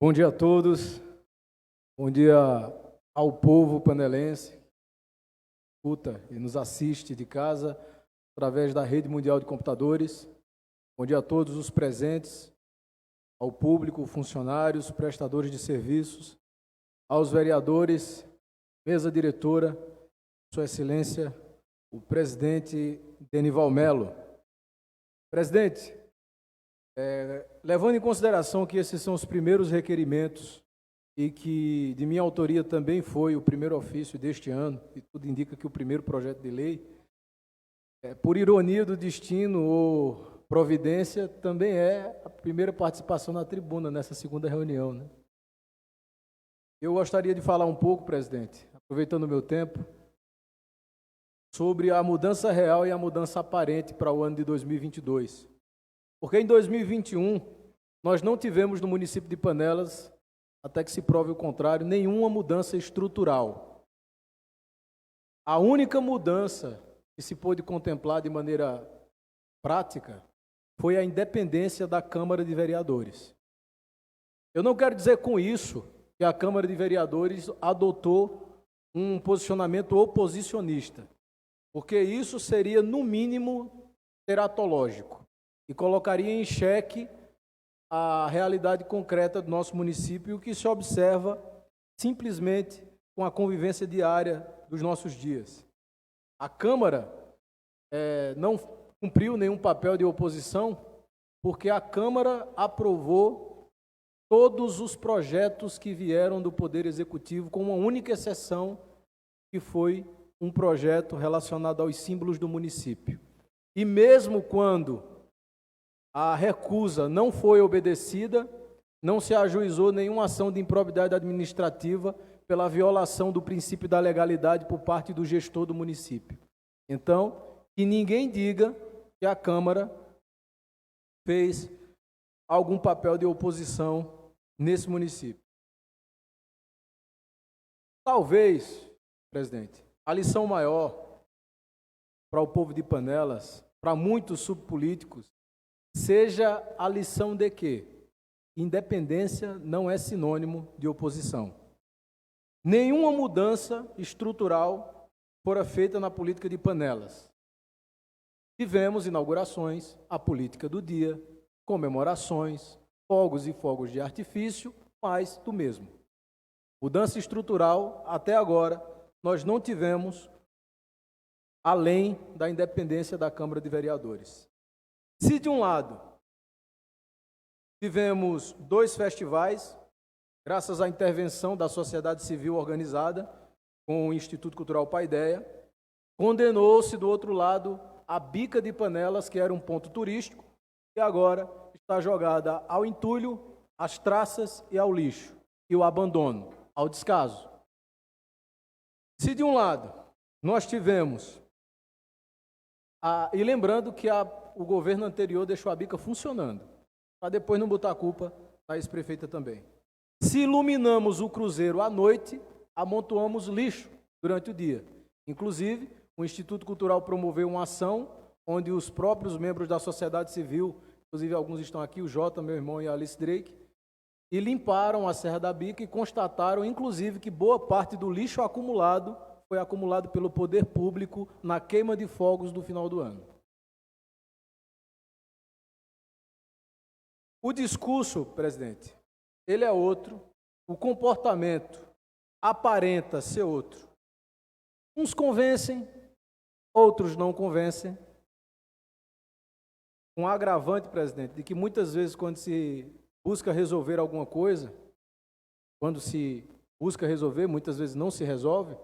Bom dia a todos, bom dia ao povo panelense, que escuta e nos assiste de casa através da Rede Mundial de Computadores. Bom dia a todos os presentes, ao público, funcionários, prestadores de serviços, aos vereadores, mesa diretora, Sua Excelência, o presidente Denival Melo. Presidente, levando em consideração que esses são os primeiros requerimentos e que de minha autoria também foi o primeiro ofício deste ano, e tudo indica que o primeiro projeto de lei, por ironia do destino ou providência, também é a primeira participação na tribuna nessa segunda reunião, né? Eu gostaria de falar um pouco, presidente, aproveitando o meu tempo, sobre a mudança real e a mudança aparente para o ano de 2022. Porque em 2021, nós não tivemos no município de Panelas, até que se prove o contrário, nenhuma mudança estrutural. A única mudança que se pôde contemplar de maneira prática foi a independência da Câmara de Vereadores. Eu não quero dizer com isso que a Câmara de Vereadores adotou um posicionamento oposicionista, porque isso seria, no mínimo, teratológico e colocaria em xeque a realidade concreta do nosso município, que se observa simplesmente com a convivência diária dos nossos dias. A Câmara não cumpriu nenhum papel de oposição, porque a Câmara aprovou todos os projetos que vieram do Poder Executivo, com uma única exceção, que foi um projeto relacionado aos símbolos do município. E mesmo quando a recusa não foi obedecida, não se ajuizou nenhuma ação de improbidade administrativa pela violação do princípio da legalidade por parte do gestor do município. Então, que ninguém diga que a Câmara fez algum papel de oposição nesse município. Talvez, presidente, a lição maior para o povo de Panelas, para muitos subpolíticos, seja a lição de que independência não é sinônimo de oposição. Nenhuma mudança estrutural fora feita na política de Panelas. Tivemos inaugurações, a política do dia, comemorações, fogos e fogos de artifício, mais do mesmo. Mudança estrutural, até agora, nós não tivemos, além da independência da Câmara de Vereadores. Se de um lado tivemos 2 festivais, graças à intervenção da sociedade civil organizada com o Instituto Cultural Paideia, condenou-se do outro lado a Bica de Panelas, que era um ponto turístico, e agora está jogada ao entulho, às traças e ao lixo, e o abandono, ao descaso. Se de um lado nós tivemos, e lembrando que o governo anterior deixou a Bica funcionando, para depois não botar a culpa da ex-prefeita também. Se iluminamos o cruzeiro à noite, amontoamos lixo durante o dia. Inclusive, o Instituto Cultural promoveu uma ação onde os próprios membros da sociedade civil, inclusive alguns estão aqui, o Jota, meu irmão, e a Alice Drake, e limparam a Serra da Bica e constataram, inclusive, que boa parte do lixo acumulado foi acumulado pelo poder público na queima de fogos do final do ano. O discurso, presidente, ele é outro, o comportamento aparenta ser outro. Uns convencem, outros não convencem. Um agravante, presidente, de que muitas vezes quando se busca resolver alguma coisa, quando se busca resolver, muitas vezes não se resolve,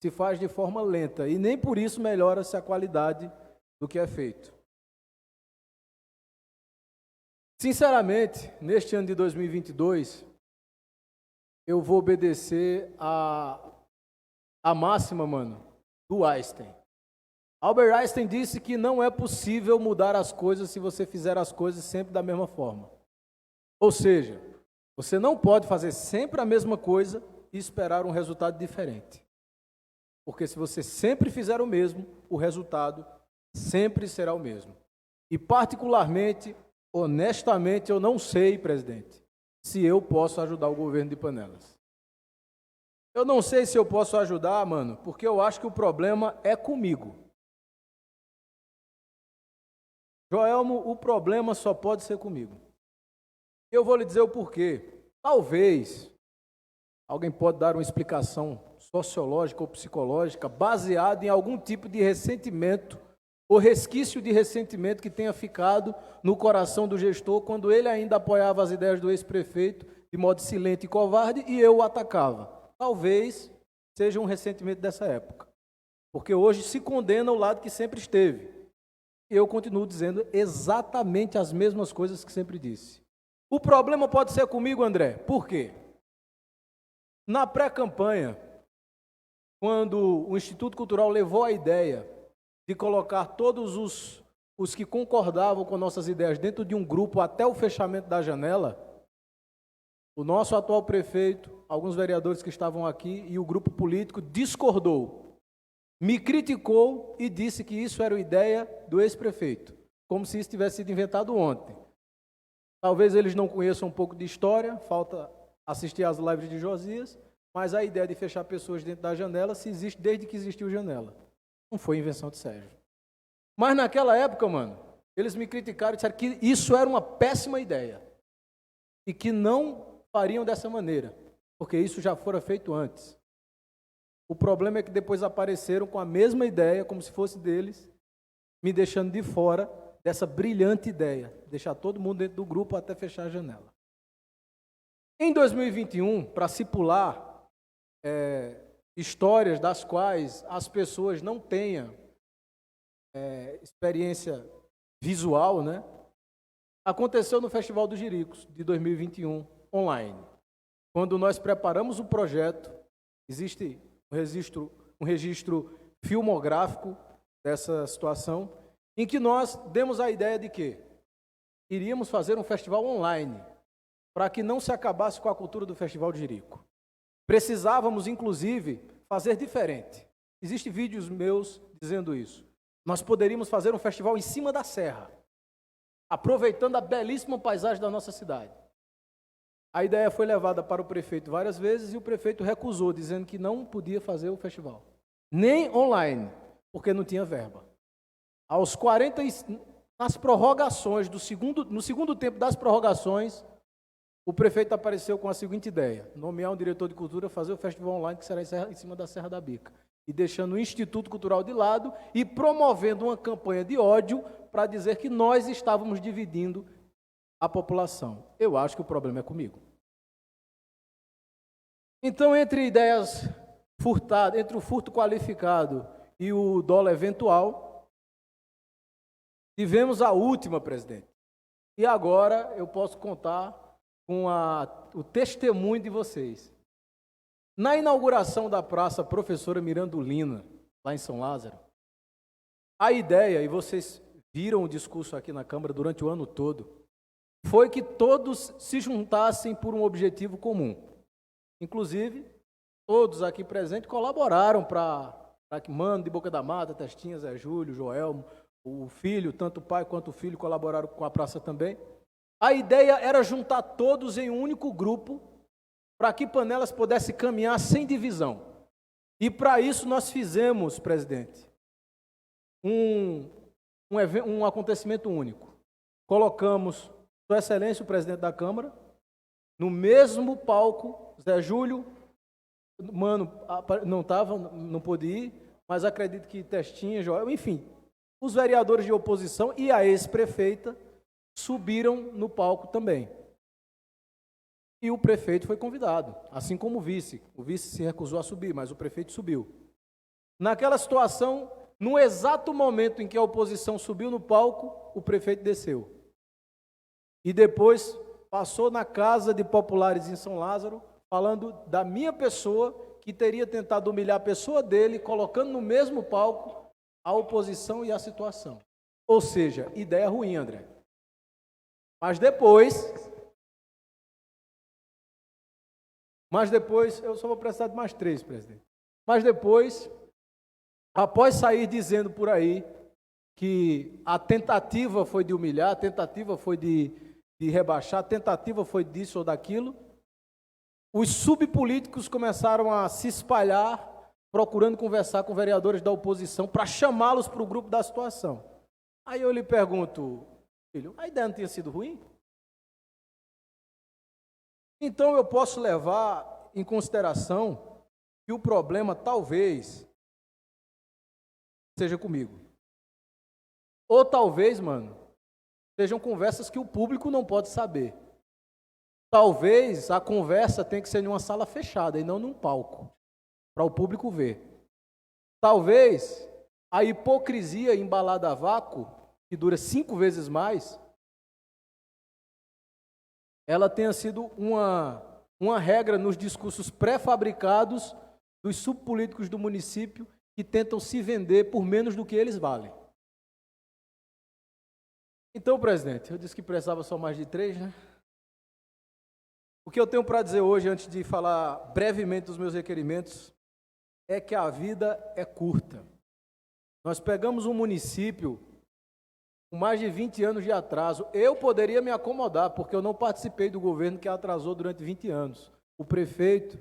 se faz de forma lenta e nem por isso melhora-se a qualidade do que é feito. Sinceramente, neste ano de 2022, eu vou obedecer a máxima, do Einstein. Albert Einstein disse que não é possível mudar as coisas se você fizer as coisas sempre da mesma forma. Ou seja, você não pode fazer sempre a mesma coisa e esperar um resultado diferente. Porque se você sempre fizer o mesmo, o resultado sempre será o mesmo. E particularmente, honestamente, eu não sei, presidente, se eu posso ajudar o governo de Panelas. Eu não sei se eu posso ajudar, mano, porque eu acho que o problema é comigo. Joelmo, o problema só pode ser comigo. Eu vou lhe dizer o porquê. Talvez alguém pode dar uma explicação sociológica ou psicológica baseada em algum tipo de ressentimento ou resquício de ressentimento que tenha ficado no coração do gestor quando ele ainda apoiava as ideias do ex-prefeito de modo silente e covarde e eu o atacava. Talvez seja um ressentimento dessa época, porque hoje se condena o lado que sempre esteve. E eu continuo dizendo exatamente as mesmas coisas que sempre disse. O problema pode ser comigo, André. Por quê? Na pré-campanha, quando o Instituto Cultural levou a ideia de colocar todos os que concordavam com nossas ideias dentro de um grupo até o fechamento da janela, o nosso atual prefeito, alguns vereadores que estavam aqui e o grupo político discordou, me criticou e disse que isso era uma ideia do ex-prefeito, como se isso tivesse sido inventado ontem. Talvez eles não conheçam um pouco de história, falta assistir às lives de Josias, mas a ideia de fechar pessoas dentro da janela se existe desde que existiu janela. Não foi invenção de Sérgio. Mas naquela época, mano, eles me criticaram e disseram que isso era uma péssima ideia e que não fariam dessa maneira, porque isso já fora feito antes. O problema é que depois apareceram com a mesma ideia, como se fosse deles, me deixando de fora dessa brilhante ideia, deixar todo mundo dentro do grupo até fechar a janela. Em 2021, para se pular histórias das quais as pessoas não tenham experiência visual, né? Aconteceu no Festival dos Jiricos, de 2021, online. Quando nós preparamos o projeto, existe um registro filmográfico dessa situação, em que nós demos a ideia de que iríamos fazer um festival online, para que não se acabasse com a cultura do Festival de Jerico. Precisávamos, inclusive, fazer diferente. Existem vídeos meus dizendo isso. Nós poderíamos fazer um festival em cima da serra, aproveitando a belíssima paisagem da nossa cidade. A ideia foi levada para o prefeito várias vezes e o prefeito recusou, dizendo que não podia fazer o festival. Nem online, porque não tinha verba. Nas prorrogações, no segundo tempo das prorrogações, o prefeito apareceu com a seguinte ideia: nomear um diretor de cultura, fazer o festival online que será em cima da Serra da Bica, e deixando o Instituto Cultural de lado e promovendo uma campanha de ódio para dizer que nós estávamos dividindo a população. Eu acho que o problema é comigo. Então, entre ideias furtadas, entre o furto qualificado e o dolo eventual, tivemos a última, presidente. E agora eu posso contar com o testemunho de vocês. Na inauguração da praça Professora Mirandolina, lá em São Lázaro, a ideia, e vocês viram o discurso aqui na Câmara durante o ano todo, foi que todos se juntassem por um objetivo comum. Inclusive, todos aqui presentes colaboraram para que Mano de Boca da Mata, Testinha, Zé Júlio, Joelmo, o filho, tanto o pai quanto o filho colaboraram com a praça também. A ideia era juntar todos em um único grupo para que Panelas pudesse caminhar sem divisão. E para isso nós fizemos, presidente, um acontecimento único. Colocamos Sua Excelência, o presidente da Câmara, no mesmo palco. Zé Júlio, Mano, não pôde ir, mas acredito que Testinha, Joel, enfim, os vereadores de oposição e a ex-prefeita subiram no palco também. E o prefeito foi convidado, assim como o vice. O vice se recusou a subir, mas o prefeito subiu. Naquela situação, no exato momento em que a oposição subiu no palco, o prefeito desceu. E depois passou na casa de populares em São Lázaro, falando da minha pessoa, que teria tentado humilhar a pessoa dele, colocando no mesmo palco a oposição e a situação. Ou seja, ideia ruim, André. Mas depois, eu só vou precisar de mais 3, presidente. Mas depois, após sair dizendo por aí que a tentativa foi de humilhar, a tentativa foi de de rebaixar, a tentativa foi disso ou daquilo. Os subpolíticos começaram a se espalhar, procurando conversar com vereadores da oposição para chamá-los para o grupo da situação. Aí eu lhe pergunto, filho, a ideia não tinha sido ruim? Então eu posso levar em consideração que o problema talvez seja comigo. Ou talvez, mano, sejam conversas que o público não pode saber. Talvez a conversa tenha que ser em uma sala fechada e não num palco, para o público ver. Talvez a hipocrisia embalada a vácuo, que dura 5 vezes mais, ela tenha sido uma regra nos discursos pré-fabricados dos subpolíticos do município que tentam se vender por menos do que eles valem. Então, presidente, eu disse que precisava só mais de 3, né? O que eu tenho para dizer hoje, antes de falar brevemente dos meus requerimentos, é que a vida é curta. Nós pegamos um município com mais de 20 anos de atraso. Eu poderia me acomodar, porque eu não participei do governo que atrasou durante 20 anos. O prefeito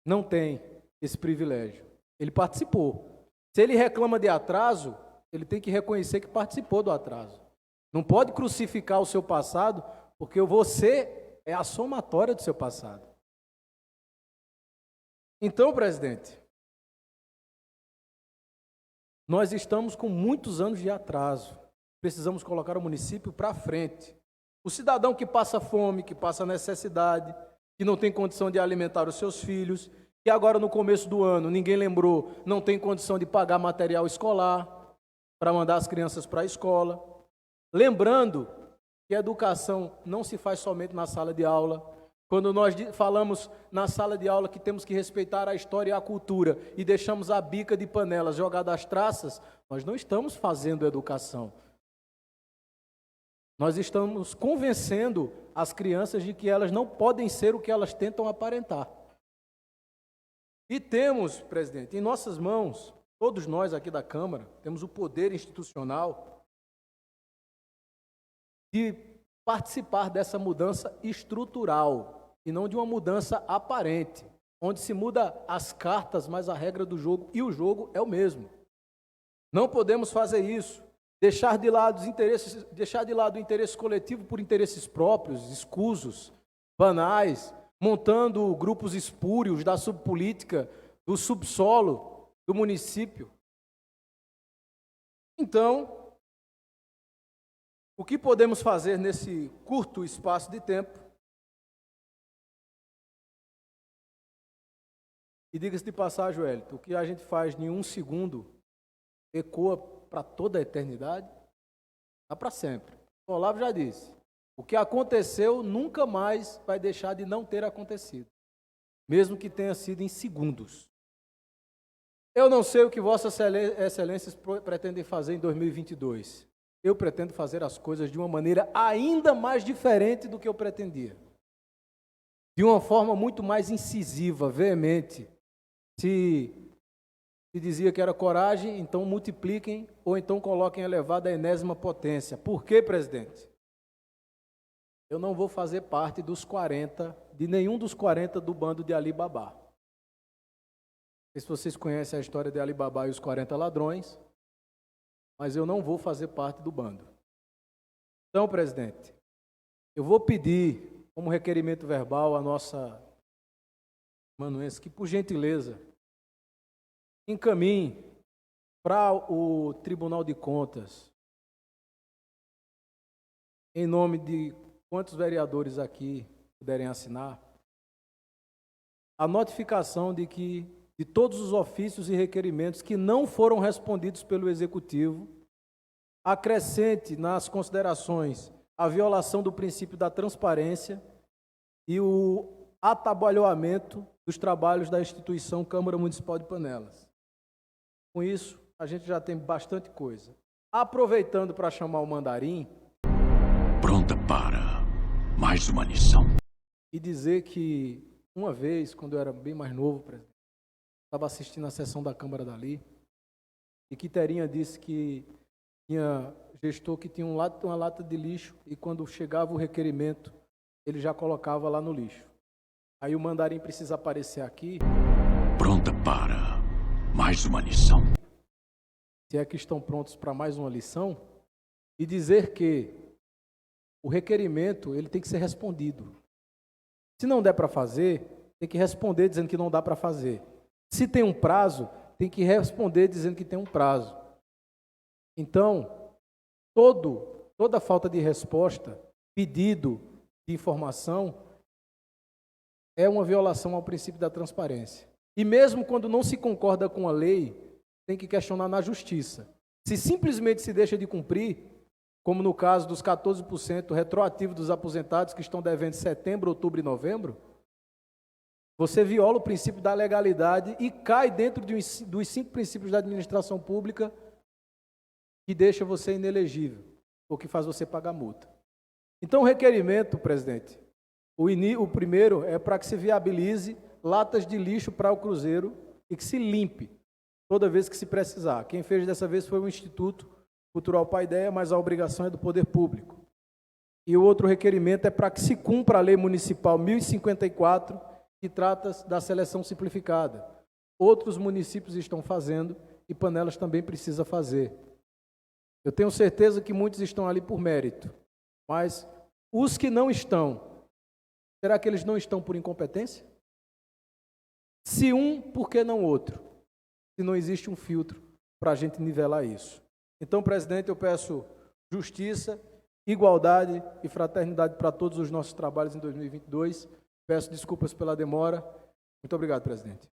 não tem esse privilégio. Ele participou. Se ele reclama de atraso, ele tem que reconhecer que participou do atraso. Não pode crucificar o seu passado, porque você é a somatória do seu passado. Então, presidente, nós estamos com muitos anos de atraso. Precisamos colocar o município para frente. O cidadão que passa fome, que passa necessidade, que não tem condição de alimentar os seus filhos, que agora no começo do ano, ninguém lembrou, não tem condição de pagar material escolar para mandar as crianças para a escola. Lembrando que a educação não se faz somente na sala de aula. Quando nós falamos na sala de aula que temos que respeitar a história e a cultura e deixamos a bica de panelas jogada às traças, nós não estamos fazendo educação. Nós estamos convencendo as crianças de que elas não podem ser o que elas tentam aparentar. E temos, presidente, em nossas mãos, todos nós aqui da Câmara, temos o poder institucional de participar dessa mudança estrutural e não de uma mudança aparente, onde se muda as cartas, mas a regra do jogo e o jogo é o mesmo. Não podemos fazer isso, deixar de lado o interesse coletivo por interesses próprios, escusos, banais, montando grupos espúrios da subpolítica, do subsolo do município. Então, o que podemos fazer nesse curto espaço de tempo? E diga-se de passagem, Wellington, o que a gente faz em 1 segundo ecoa para toda a eternidade, dá para sempre. O Olavo já disse, o que aconteceu nunca mais vai deixar de não ter acontecido, mesmo que tenha sido em segundos. Eu não sei o que Vossas Excelências pretendem fazer em 2022. Eu pretendo fazer as coisas de uma maneira ainda mais diferente do que eu pretendia. De uma forma muito mais incisiva, veemente. Se dizia que era coragem, então multipliquem ou então coloquem elevado à enésima potência. Por quê, presidente? Eu não vou fazer parte dos 40, de nenhum dos 40 do bando de Ali Babá. Não sei se vocês conhecem a história de Ali Babá e os 40 ladrões, mas eu não vou fazer parte do bando. Então, presidente, eu vou pedir, como requerimento verbal, a nossa manuense, que, por gentileza, encaminhe para o Tribunal de Contas, em nome de quantos vereadores aqui puderem assinar, a notificação de que de todos os ofícios e requerimentos que não foram respondidos pelo Executivo, acrescente nas considerações a violação do princípio da transparência e o atabalhoamento dos trabalhos da instituição Câmara Municipal de Panelas. Com isso, a gente já tem bastante coisa. Aproveitando para chamar o Mandarim... Pronta para mais uma lição. E dizer que, uma vez, quando eu era bem mais novo, presidente, estava assistindo a sessão da Câmara dali, e que Terinha disse que tinha gestor que tinha uma lata de lixo e quando chegava o requerimento, ele já colocava lá no lixo. Aí o mandarim precisa aparecer aqui. Pronta para mais uma lição. Se é que estão prontos para mais uma lição, e dizer que o requerimento ele tem que ser respondido. Se não der para fazer, tem que responder dizendo que não dá para fazer. Se tem um prazo, tem que responder dizendo que tem um prazo. Então, toda falta de resposta, pedido de informação, é uma violação ao princípio da transparência. E mesmo quando não se concorda com a lei, tem que questionar na justiça. Se simplesmente se deixa de cumprir, como no caso dos 14% retroativo dos aposentados que estão devendo setembro, outubro e novembro, você viola o princípio da legalidade e cai dentro dos 5 princípios da administração pública que deixa você inelegível, ou que faz você pagar multa. Então, o requerimento, presidente, o primeiro é para que se viabilize latas de lixo para o Cruzeiro e que se limpe toda vez que se precisar. Quem fez dessa vez foi o Instituto Cultural Paideia, mas a obrigação é do poder público. E o outro requerimento é para que se cumpra a Lei Municipal 1054, que trata da seleção simplificada. Outros municípios estão fazendo e Panelas também precisa fazer. Eu tenho certeza que muitos estão ali por mérito, mas os que não estão, será que eles não estão por incompetência? Se um, por que não outro? Se não existe um filtro para a gente nivelar isso. Então, presidente, eu peço justiça, igualdade e fraternidade para todos os nossos trabalhos em 2022. Peço desculpas pela demora. Muito obrigado, presidente.